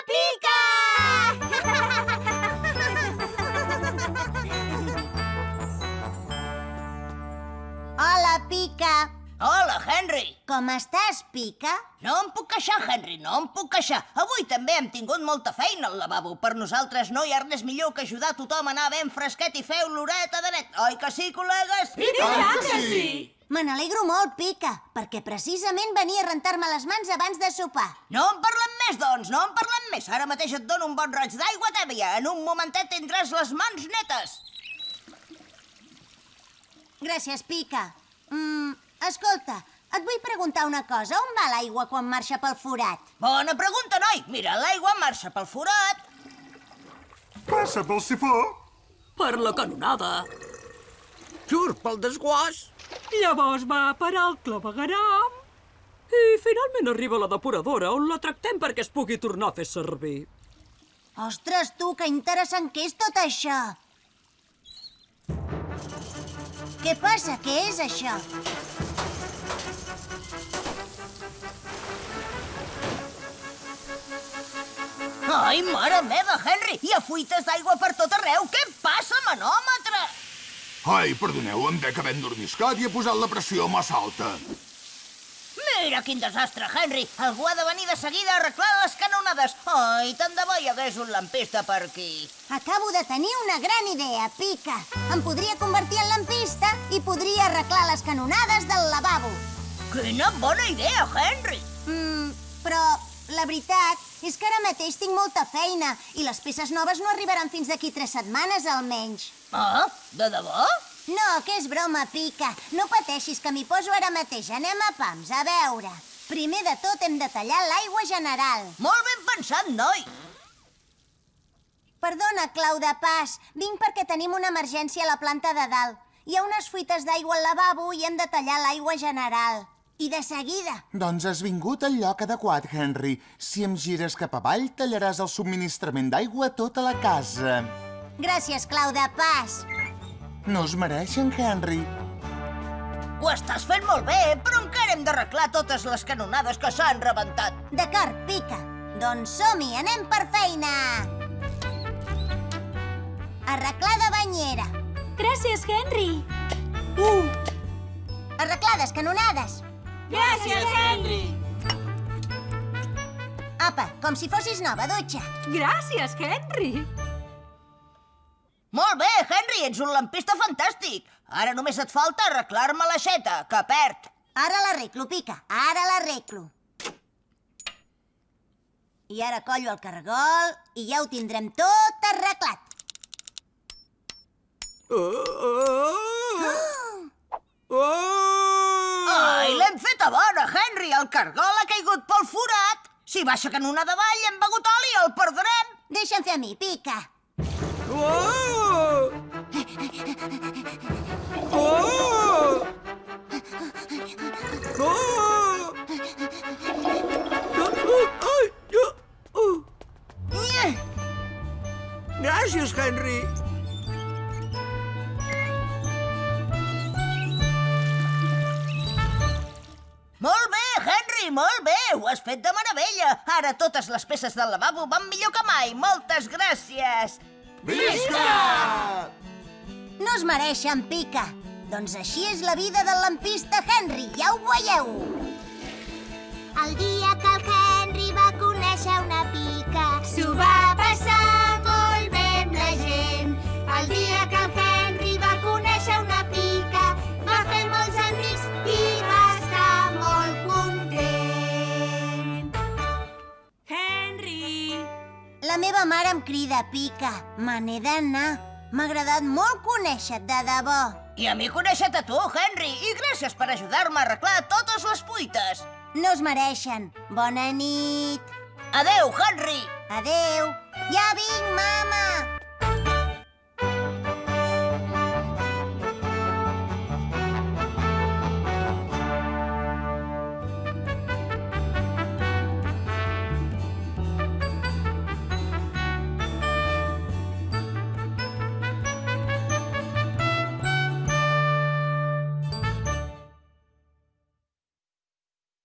Pica! Hola, Pica. Hola, Henry. Com estàs, Pica? No em puc queixar, Henry, no em puc queixar. Avui també hem tingut molta feina al lavabo. Per nosaltres no hi ha res millor que ajudar tothom a anar ben fresquet i fer oloreta de net. Oi que sí, col·legues? I tant que sí! Me n'alegro molt, Pica, perquè precisament venia a rentar-me les mans abans de sopar. No en parlem més, doncs, no en parlem més. Ara mateix et dono un bon raig d'aigua tèbia. En un momentet tindràs les mans netes. Gràcies, Pica. Escolta, et vull preguntar una cosa. On va l'aigua quan marxa pel forat? Bona pregunta, noi. Mira, l'aigua marxa pel forat. Passa pel sifó. Per la canonada. Surt pel desguàs. Llavors va a parar al clavegueram i finalment arriba a la depuradora on la tractem perquè es pugui tornar a fer servir. Ostres, tu, que interessant que és tot això. Què passa? Què és això? Ai, mare meva, Henry! Hi ha fuites d'aigua per tot arreu. Què passa, manòmetre? Ai, perdoneu, em dec haver endormiscat i he posat la pressió massa alta. Mira quin desastre, Henry! Algú ha de venir de seguida a arreglar les canonades. Ai, tant de bo hi hagués un lampista per aquí. Acabo de tenir una gran idea, Pica. Em podria convertir en lampista i podria arreglar les canonades del lavabo. Quina bona idea, Henry! Però la veritat és que ara mateix tinc molta feina i les peces noves no arribaran fins d'aquí 3 setmanes, almenys. Ah, de debò? No, que és broma, Pica. No pateixis, que m'hi poso ara mateix. Anem a pams, a veure. Primer de tot hem de tallar l'aigua general. Molt ben pensat, noi! Perdona, Clau de Pas. Vinc perquè tenim una emergència a la planta de dalt. Hi ha unes fuites d'aigua al lavabo i hem de tallar l'aigua general. I de seguida. Doncs has vingut al lloc adequat, Henry. Si em gires cap avall, tallaràs el subministrament d'aigua a tota la casa. Gràcies, Clau de Pas. No es mereixen, Henry. Ho estàs fent molt bé, però encara hem d'arreglar totes les canonades que s'han rebentat. D'acord, Pica. Doncs som-hi, anem per feina. Arreglada banyera. Gràcies, Henry! Arreglades canonades. Gràcies, Henry! Apa, com si fossis nova, dutxa. Gràcies, Henry! Molt bé, Henry, ets un lampista fantàstic. Ara només et falta arreglar-me l'aixeta, que perd. Ara l'arreglo, Pica, ara l'arreglo. I ara collo el cargol i ja ho tindrem tot arreglat. Ai, l'hem feta bona, Henry. El cargol ha caigut pel forat. Si baixa canonada avall, hem begut oli, el perdrem. Deixa'm fer a mi, Pica. Gràcies, Henry. Molt bé, Henry, molt bé. Ho has fet de meravella. Ara totes les peces del lavabo van millor que mai. Moltes gràcies. Visca! No es mereixen, Pica. Doncs així és la vida del lampista Henry, ja ho veieu. El dia que el Henry va conèixer una pica, s'ho va passar molt bé amb la gent. El dia que el Henry va conèixer una pica, va fer molts amics i va estar molt content. Henry! La meva mare em crida, Pica. Me n'he d'anar. M'ha agradat molt conèixer-te, de debò. I a mi conèixer-te tu, Henry. I gràcies per ajudar-me a arreglar totes les fuites. No es mereixen. Bona nit. Adéu, Henry. Adéu. Ja vinc, mama.